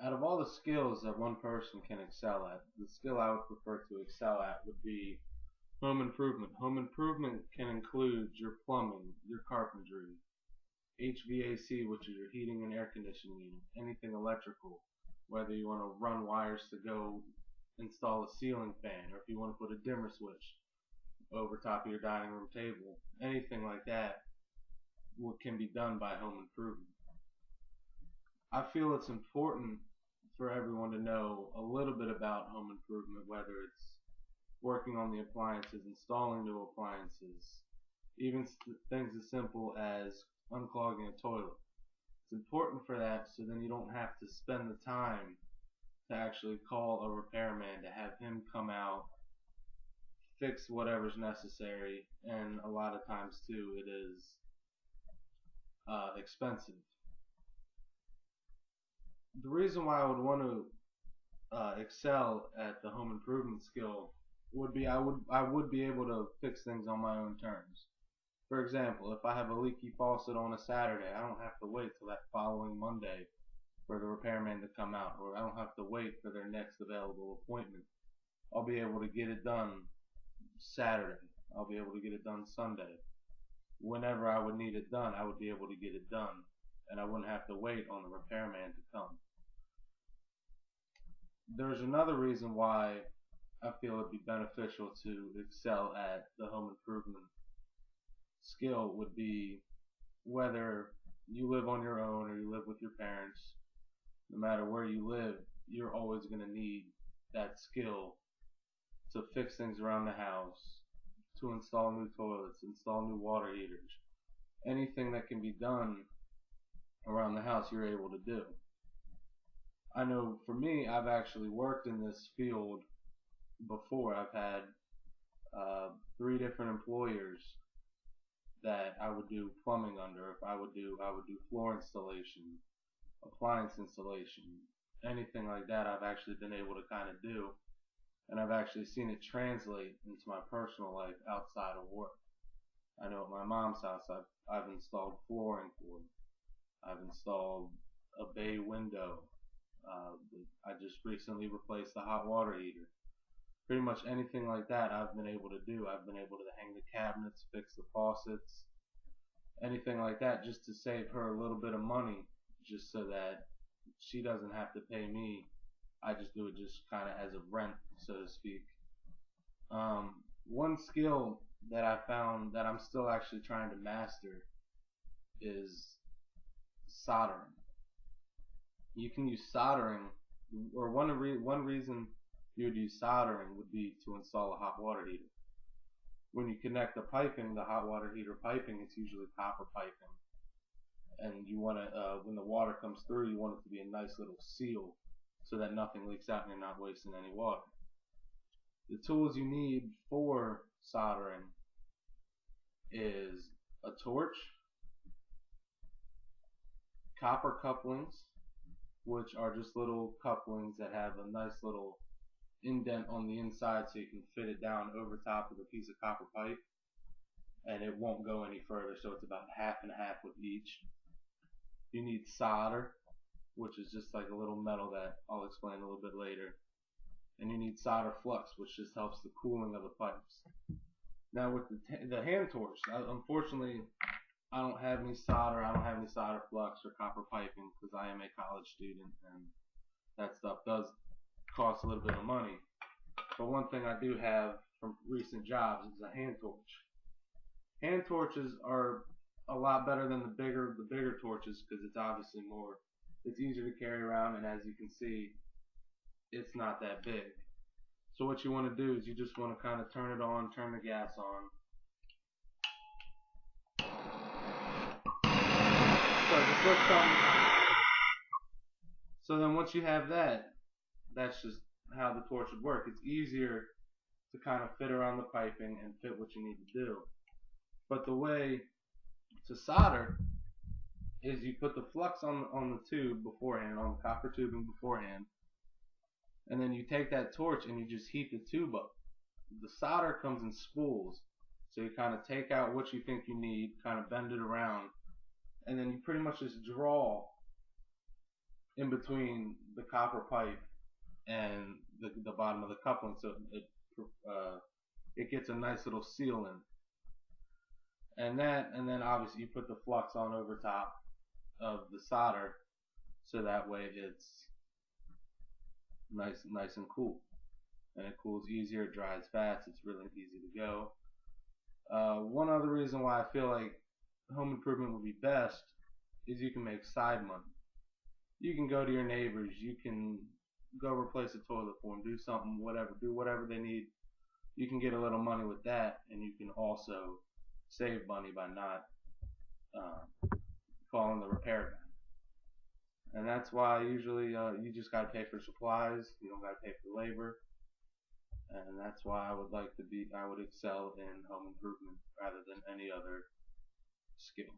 Out of all the skills that one person can excel at, the skill I would prefer to excel at would be home improvement. Home improvement can include your plumbing, your carpentry, HVAC, which is your heating and air conditioning unit, anything electrical, whether you want to run wires to go install a ceiling fan, or if you want to put a dimmer switch over top of your dining room table, anything like that what can be done by home improvement. I feel it's important for everyone to know a little bit about home improvement, whether it's working on the appliances, installing new appliances, even things as simple as unclogging a toilet. It's important for that so then you don't have to spend the time to actually call a repairman to have him come out, fix whatever's necessary, and a lot of times too it is expensive. The reason why I would want to excel at the home improvement skill would be I would be able to fix things on my own terms. For example, if I have a leaky faucet on a Saturday, I don't have to wait till that following Monday for the repairman to come out, or I don't have to wait for their next available appointment. I'll be able to get it done Saturday. I'll be able to get it done Sunday. Whenever I would need it done, I would be able to get it done, and I wouldn't have to wait on the repairman to come. There's another reason why I feel it'd be beneficial to excel at the home improvement skill would be whether you live on your own or you live with your parents, no matter where you live, you're always going to need that skill to fix things around the house, to install new toilets, install new water heaters. Anything that can be done around the house, you're able to do. I know for me, I've actually worked in this field before. I've had 3 different employers that I would do plumbing under. If I would do floor installation, appliance installation, anything like that. I've actually been able to kind of do, and I've actually seen it translate into my personal life outside of work. I know at my mom's house, I've installed flooring for her. I've installed a bay window. I just recently replaced the hot water heater. Pretty much anything like that I've been able to do. I've been able to hang the cabinets, fix the faucets, anything like that, just to save her a little bit of money, just so that she doesn't have to pay me. I just do it just kind of as a rent, so to speak. One skill that I found that I'm still actually trying to master is soldering. You can use soldering, or one reason you would use soldering would be to install a hot water heater. When you connect the piping, the hot water heater piping, it's usually copper piping, and you want to, when the water comes through, you want it to be a nice little seal so that nothing leaks out and you're not wasting any water. The tools you need for soldering is a torch, copper couplings, which are just little couplings that have a nice little indent on the inside so you can fit it down over top of the piece of copper pipe and it won't go any further, so it's about half and half with each. You need solder, which is just like a little metal that I'll explain a little bit later. And you need solder flux, which just helps the cooling of the pipes. Now with the hand torch, unfortunately I don't have any solder, I don't have any solder flux or copper piping because I am a college student and that stuff does cost a little bit of money. But one thing I do have from recent jobs is a hand torch. Hand torches are a lot better than the bigger torches because it's obviously it's easier to carry around, and as you can see, it's not that big. So what you want to do is you just want to kind of turn it on, turn the gas on. So then once you have that, that's just how the torch would work. It's easier to kind of fit around the piping and fit what you need to do. But the way to solder is you put the flux on the tube beforehand, on the copper tubing beforehand, and then you take that torch and you just heat the tube up. The solder comes in spools, so you kind of take out what you think you need, kind of bend it around, and then you pretty much just draw in between the copper pipe and the bottom of the coupling, so uh, it gets a nice little seal in. And then obviously you put the flux on over top of the solder, so that way it's nice and cool, and it cools easier, it dries fast, it's really easy to go. One other reason why I feel like home improvement would be best is you can make side money. You can go to your neighbors, you can go replace a toilet for them, do something, whatever, do whatever they need. You can get a little money with that, and you can also save money by not calling the repair guy. And that's why usually you just got to pay for supplies, you don't got to pay for labor, and that's why I would excel in home improvement rather than any other skill.